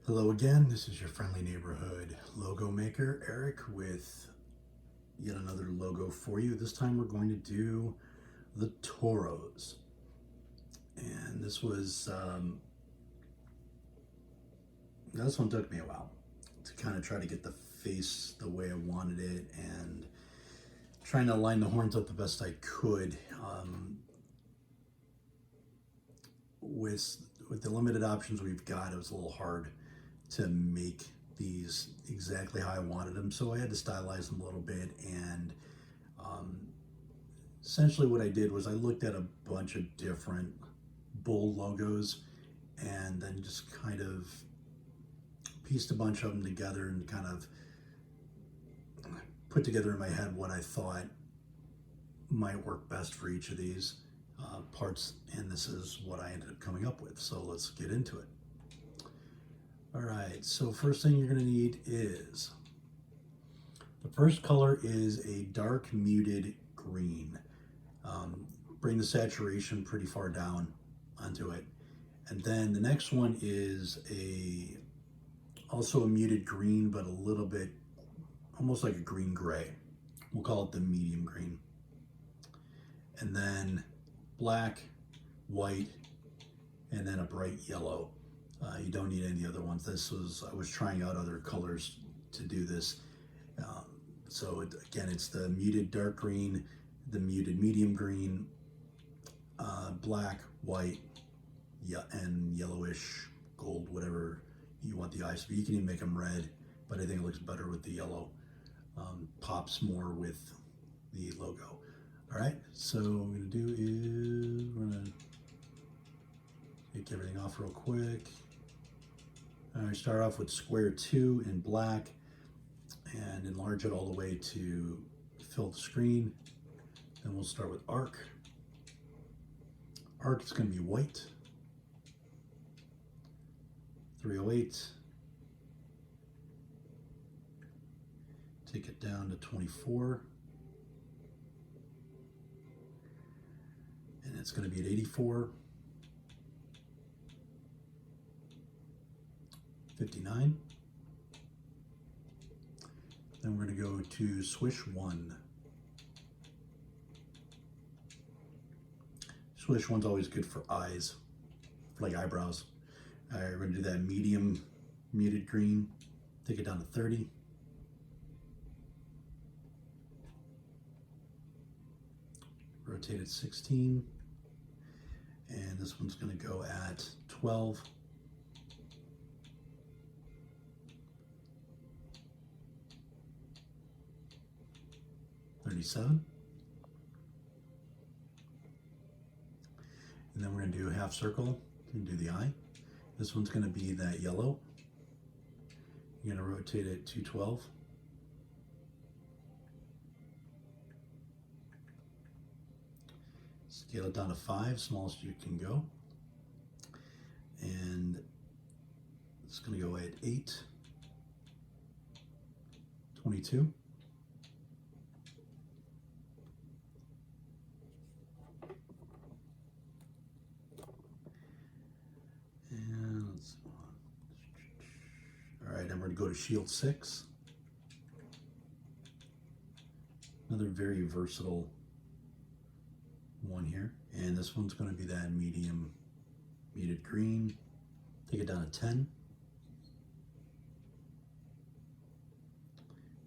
Hello again, this is your friendly neighborhood logo maker, Eric, with yet another logo for you. This time we're going to do the Toros. And this one took me a while to kind of try to get the face the way I wanted it and trying to line the horns up the best I could. With the limited options we've got, it was a little hard to make these exactly how I wanted them, so I had to stylize them a little bit. And um, essentially, what I did was I looked at a bunch of different bull logos and then just kind of pieced a bunch of them together and kind of put together in my head what I thought might work best for each of these parts, and this is what I ended up coming up with. So let's get into it. All right, so first thing you're going to need is, the first color is a dark muted green. Bring the saturation pretty far down onto it. And then the next one is also a muted green, but a little bit almost like a green gray. We'll call it the medium green. And then black, white, and then a bright yellow. You don't need any other ones. I was trying out other colors to do this. Again, it's the muted dark green, the muted medium green, black, white, and yellowish, gold, whatever you want the eyes to be. You can even make them red, but I think it looks better with the yellow. Pops more with the logo. All right, so what we're gonna do is we're gonna take everything off real quick. All right, start off with square 2 in black and enlarge it all the way to fill the screen. Then we'll start with arc. Arc is going to be white. 308. Take it down to 24. And it's going to be at 84. 59. Then we're going to go to swish 1. Swish 1's always good for eyes, for like eyebrows. All right, we're going to do that medium muted green. Take it down to 30. Rotate it 16. And this one's going to go at 12. And then we're going to do a half circle and do the eye. This one's going to be that yellow. You're going to rotate it to 12. Scale it down to 5, smallest you can go. And it's going to go at 8, 22. All right, and we're going to go to shield 6. Another very versatile one here. And this one's going to be that medium muted green. Take it down to 10.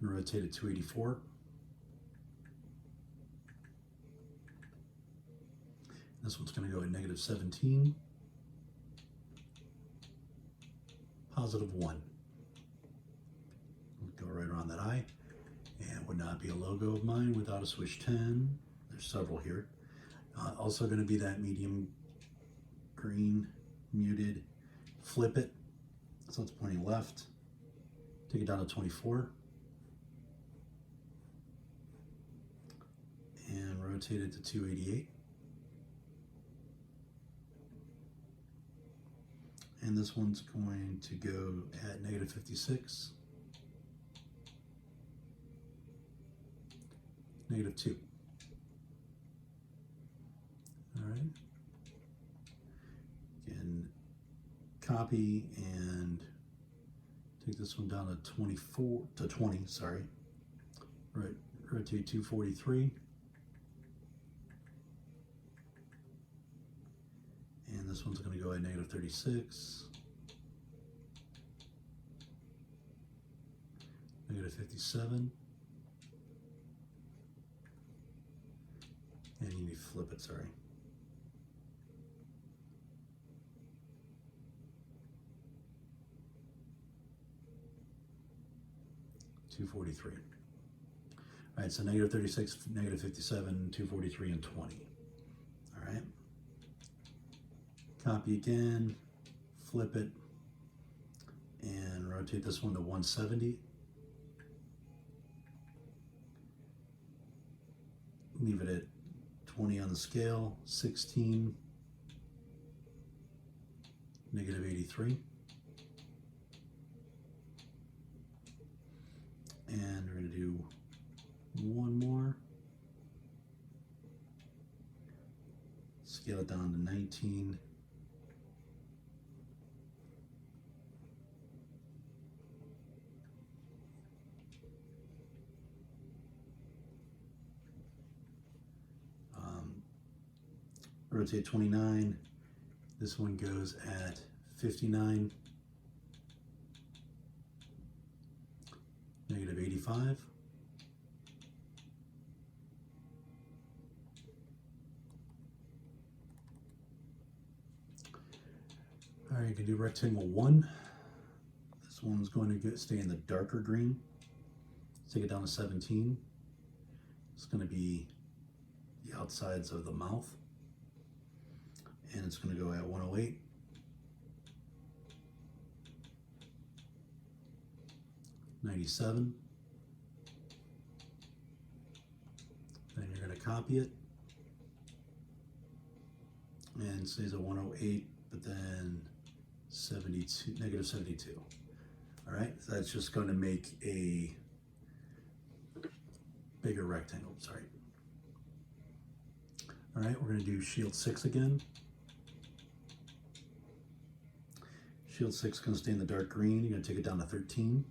And rotate it to 84. This one's going to go at negative 17. Positive 1. Go right around that eye. And would not be a logo of mine without a swish 10. There's several here. Also going to be that medium green muted. Flip it so it's pointing left. Take it down to 24. And rotate it to 288. And this one's going to go at negative 56. Negative 2. All right. Again, copy and Take this one down to 20, sorry. Right, rotate 243. And this one's going to go at negative 36. Negative 57. And you need to flip it, sorry. $243. All right, so negative 36, negative 57, 243, and 20. All right. Copy again, flip it, and rotate this one to 170. Leave it at 20 on the scale, 16, negative 83. And we're going to do one more. Scale it down to 19. Rotate 29. This one goes at 59. Negative 85. All right, you can do rectangle 1. This one's going to stay in the darker green. Take it down to 17. It's going to be the outsides of the mouth. And it's going to go at 108. $97. Then you're going to copy it. And it stays at 108, but then 72, negative 72. All right, so that's just going to make a bigger rectangle, sorry. All right, we're going to do shield 6 again. Shield 6 is going to stay in the dark green. You're going to take it down to 13.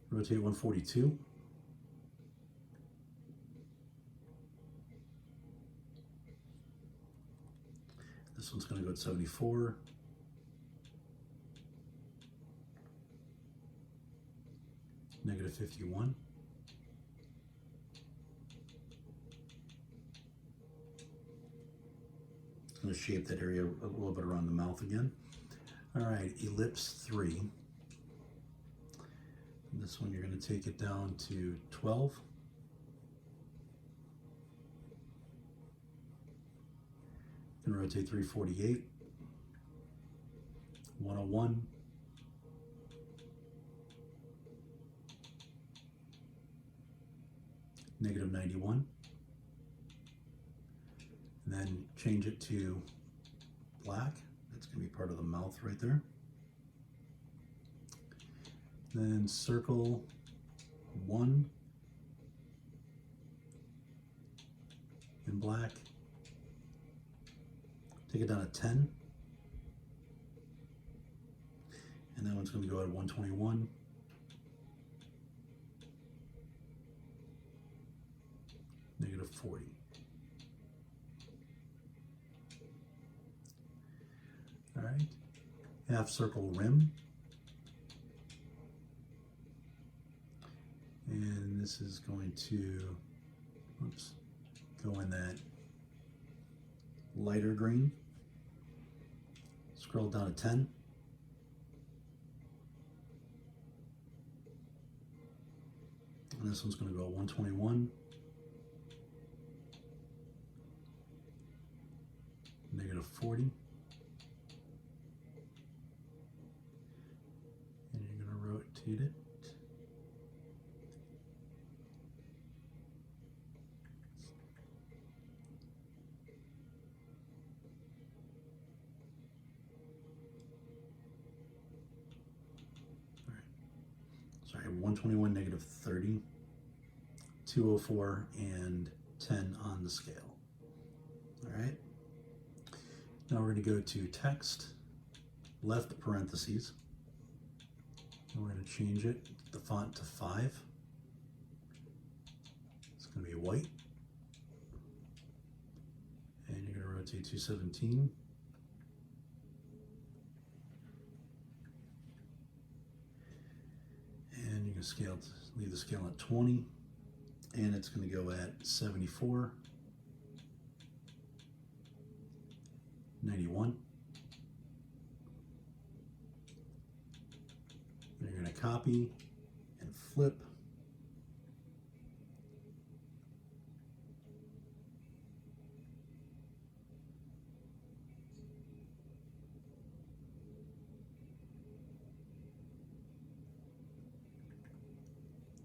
Rotate 142. This one's going to go at 74. Negative 51. Going to shape that area a little bit around the mouth again. All right, ellipse 3. And this one you're going to take it down to 12. And rotate 348, 101, negative 91. And then change it to black. That's going to be part of the mouth right there. Then circle 1 in black. Take it down to 10. And that one's going to go at 121. Negative 40. All right, half circle rim. And this is going to, go in that lighter green. Scroll down to 10. And this one's going to go at 121. Negative 40. And you're going to rotate it. Sorry, 121, negative 30, 204, and 10 on the scale. All right. Now we're going to go to text. left parentheses. And we're going to change it, the font to 5. It's going to be white. And you're going to rotate 217. And you're going to scale, leave the scale at 20. And it's going to go at 74, 91. And you're going to copy and flip.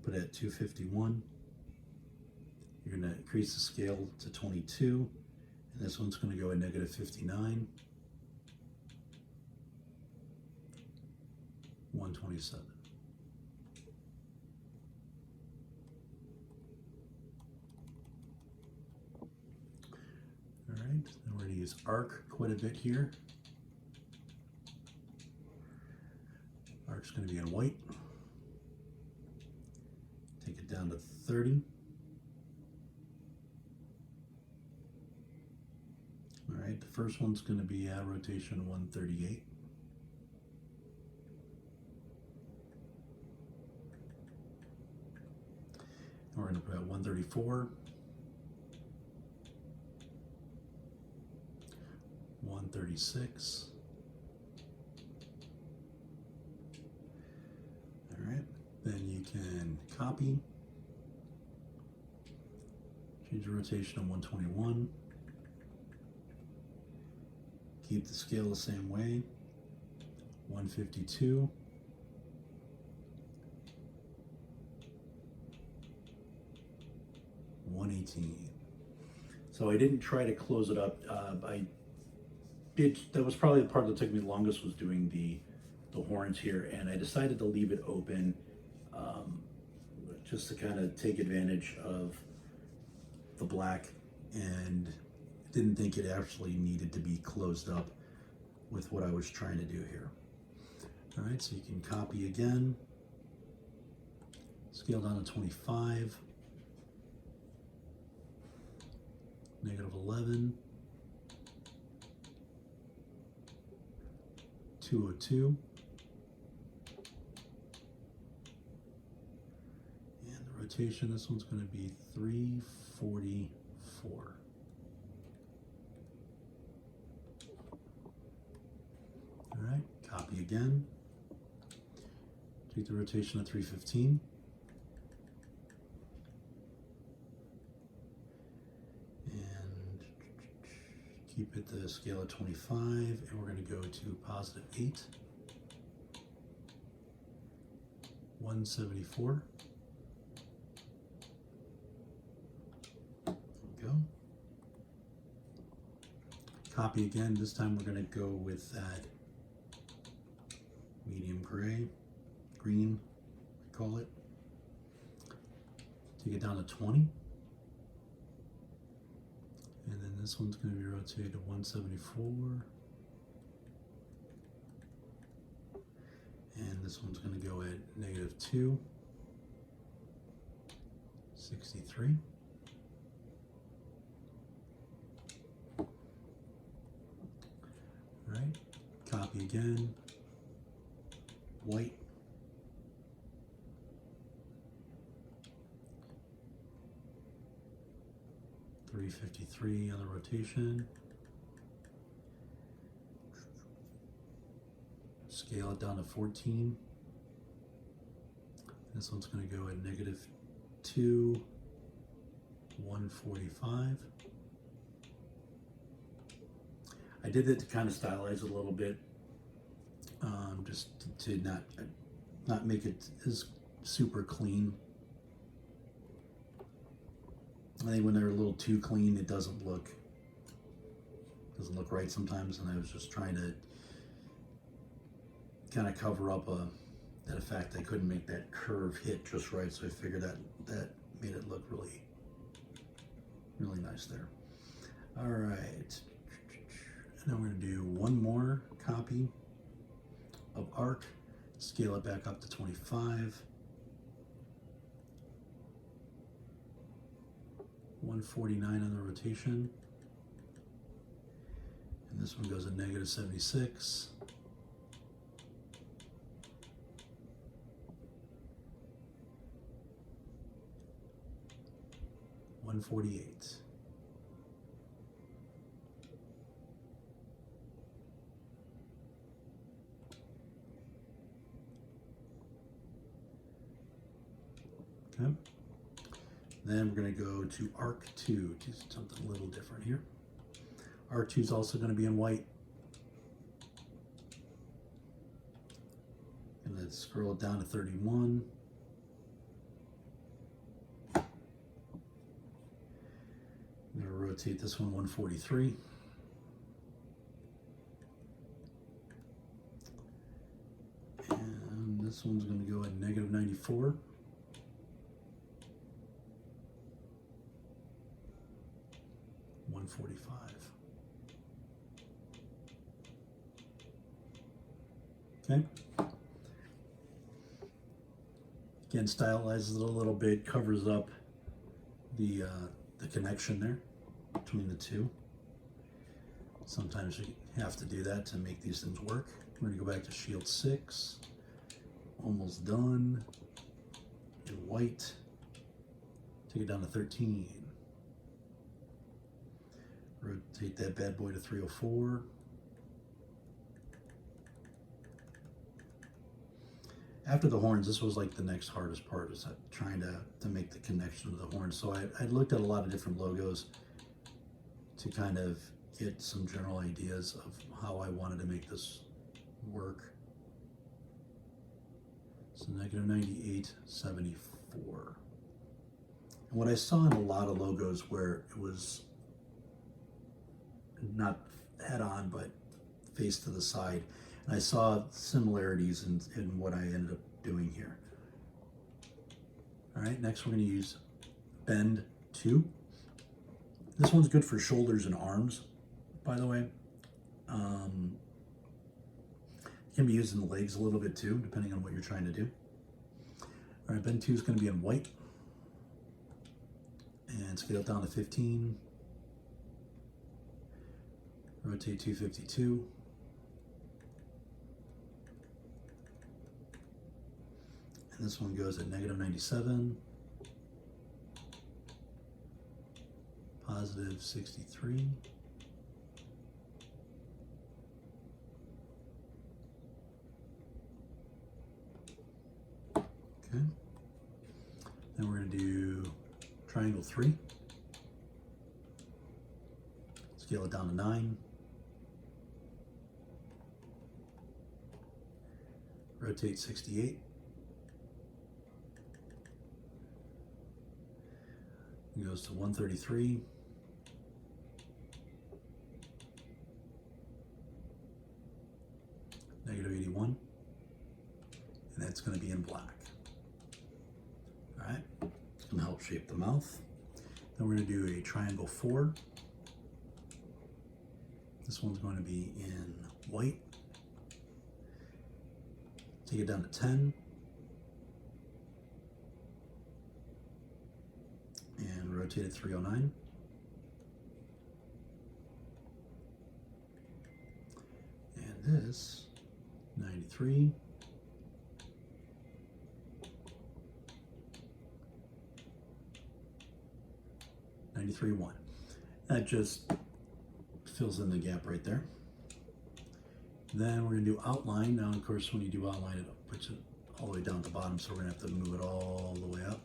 Put it at 251. You're going to increase the scale to 22, and this one's going to go at negative 59, 127. All right, then we're going to use arc quite a bit here. Arc's going to be in white. Take it down to 30. All right, the first one's going to be at rotation 138. And we're going to put at 134, 136. All right, then you can copy, change the rotation to 121. Keep the scale the same way, 152, 118. So I didn't try to close it up. That was probably the part that took me the longest, was doing the horns here, and I decided to leave it open just to kind of take advantage of the black, and didn't think it actually needed to be closed up with what I was trying to do here. All right, so you can copy again, scale down to 25, negative 11, 202, and the rotation, this one's going to be 344. All right, copy again. Take the rotation to 315. And keep it the scale at 25. And we're going to go to positive 8. 174. There we go. Copy again. This time we're going to go with that medium green, I call it. Take it down to 20. And then this one's going to be rotated to 174. And this one's going to go at negative 2, 63. All right, copy again. White, $353 on the rotation. Scale it down to 14. This one's going to go at negative 2, 145. I did it to kind of stylize it a little bit, just to not make it as super clean. I think when they're a little too clean, it doesn't look right sometimes, and I was just trying to kind of cover up that effect. I couldn't make that curve hit just right, so I figured that made it look really, really nice there. All right, and then we're going to do one more copy. of arc, scale it back up to 25. 149 on the rotation. And this one goes at negative 76. $148. Okay. Then we're going to go to arc 2, do something a little different here. Arc 2 is also going to be in white. And let's scroll it down to 31. I'm going to rotate this one 143. And this one's going to go at negative 94. $145. Okay. Again, stylizes it a little bit, covers up the connection there between the two. Sometimes you have to do that to make these things work. We're going to go back to shield 6. Almost done. In white. Take it down to 13. Rotate that bad boy to 304. After the horns, this was like the next hardest part, is trying to make the connection with the horns. So I looked at a lot of different logos to kind of get some general ideas of how I wanted to make this work. So negative 98, 74. And what I saw in a lot of logos where it was not head on, but face to the side. And I saw similarities in what I ended up doing here. All right, next we're going to use bend 2. This one's good for shoulders and arms, by the way. It can be used in the legs a little bit too, depending on what you're trying to do. All right, bend 2 is going to be in white. And scale it down to 15. Rotate 252. And this one goes at negative 97. Positive 63. Okay. Then we're going to do triangle 3. Scale it down to 9. Rotate 68. It goes to 133. Negative 81. And that's going to be in black. All right. It's going to help shape the mouth. Then we're going to do a triangle 4. This one's going to be in white. Take it down to 10. And rotate it 309. And this, 93. $93.1. That just fills in the gap right there. Then we're going to do outline. Now, of course, when you do outline, it puts it all the way down at the bottom, so we're going to have to move it all the way up.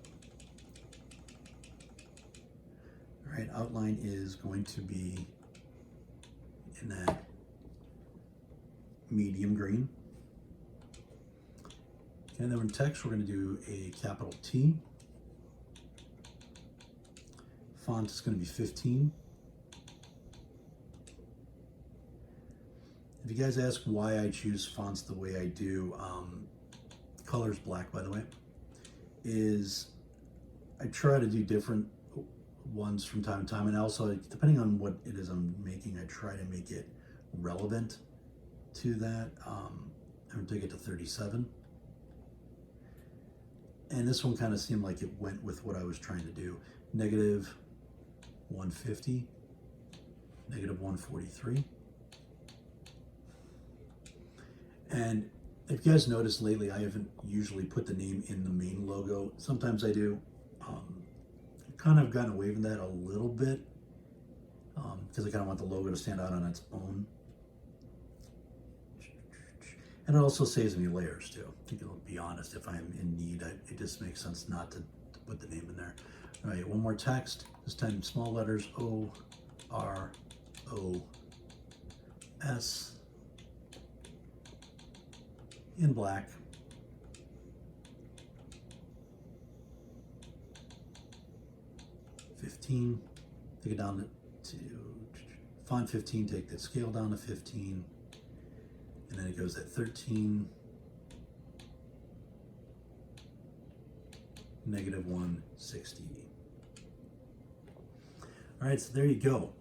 All right, outline is going to be in that medium green. And then in text, we're going to do a capital T. Font is going to be 15. If you guys ask why I choose fonts the way I do, color's black, by the way, is I try to do different ones from time to time, and also, depending on what it is I'm making, I try to make it relevant to that. I'm going to take it to 37. And this one kind of seemed like it went with what I was trying to do. Negative 150, negative 143. And if you guys noticed lately, I haven't usually put the name in the main logo. Sometimes I do. Kind of gotten away from that a little bit because I kind of want the logo to stand out on its own. And it also saves me layers too. I think I'll be honest, if I'm in need, it just makes sense not to put the name in there. All right, one more text, this time small letters, O-R-O-S, in black. $15, take it down to font 15, take the scale down to 15, and then it goes at 13, negative 160. All right, so there you go.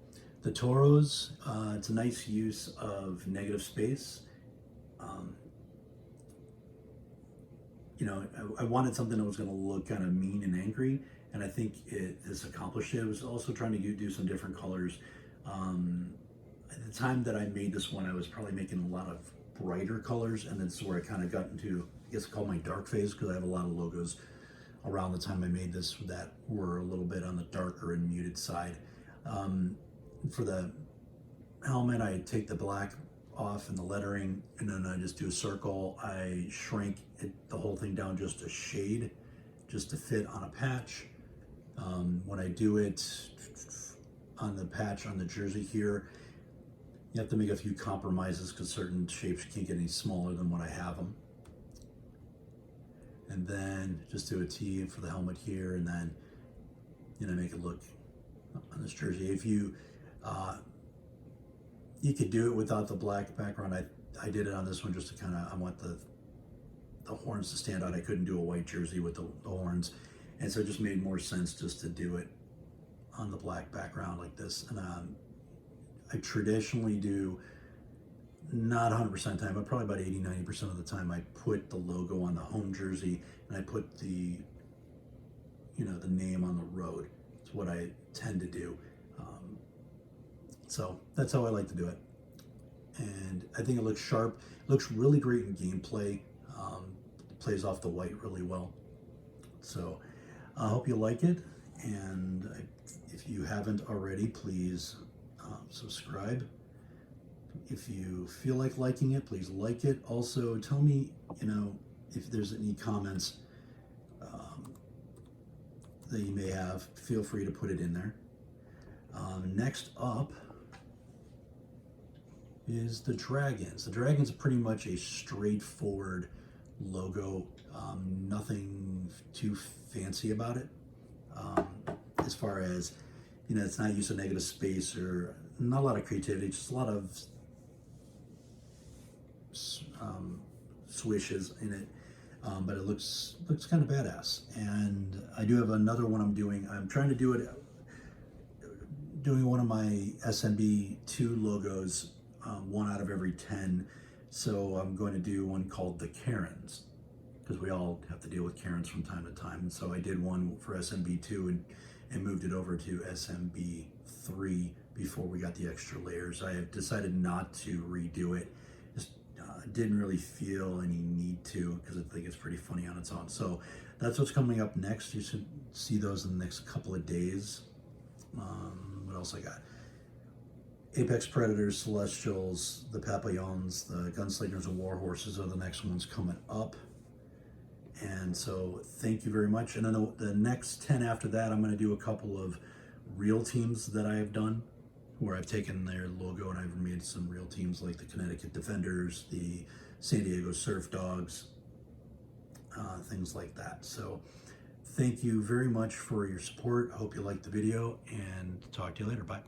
The Toros, it's a nice use of negative space. You know, I wanted something that was going to look kind of mean and angry, and I think this accomplished it. I was also trying to do some different colors. At the time that I made this one, I was probably making a lot of brighter colors, and that's where I kind of got into, I guess, called my dark phase, because I have a lot of logos around the time I made this that were a little bit on the darker and muted side. For the helmet, I take the black off and the lettering, and then I just do a circle. I shrink the whole thing down just a shade, just to fit on a patch. When I do it on the patch on the jersey here, you have to make a few compromises because certain shapes can't get any smaller than what I have them. And then just do a T for the helmet here, and then, you know, make it look on this jersey. If you you could do it without the black background. I did it on this one just to kind of, I want the horns to stand out. I couldn't do a white jersey with the horns, and so it just made more sense just to do it on the black background like this. And I traditionally do, not 100% of the time, but probably about 80-90% of the time, I put the logo on the home jersey, and I put the, you know, the name on the road. It's what I tend to do. So that's how I like to do it. And I think it looks sharp. It looks really great in gameplay. It plays off the white really well. So I hope you like it. And if you haven't already, please subscribe. If you feel like liking it, please like it. Also, tell me, you know, if there's any comments that you may have, feel free to put it in there. Next up is the Dragons. The Dragons are pretty much a straightforward logo. Nothing too fancy about it. As far as, you know, it's not use of negative space or not a lot of creativity, just a lot of swishes in it. But it looks kind of badass. And I do have another one I'm doing. I'm trying to do it, doing one of my SMB2 logos, 1 out of every 10. So I'm going to do one called the Karens, because we all have to deal with Karens from time to time. And so I did one for SMB2 and moved it over to SMB3 before we got the extra layers. I have decided not to redo it. Just didn't really feel any need to, because I think it's pretty funny on its own. So that's what's coming up next. You should see those in the next couple of days. What else I got? Apex Predators, Celestials, the Papillons, the Gunslingers and Warhorses are the next ones coming up. And so thank you very much. And then the next 10 after that, I'm going to do a couple of real teams that I have done, where I've taken their logo and I've made some real teams like the Connecticut Defenders, the San Diego Surf Dogs, things like that. So thank you very much for your support. I hope you liked the video, and talk to you later. Bye.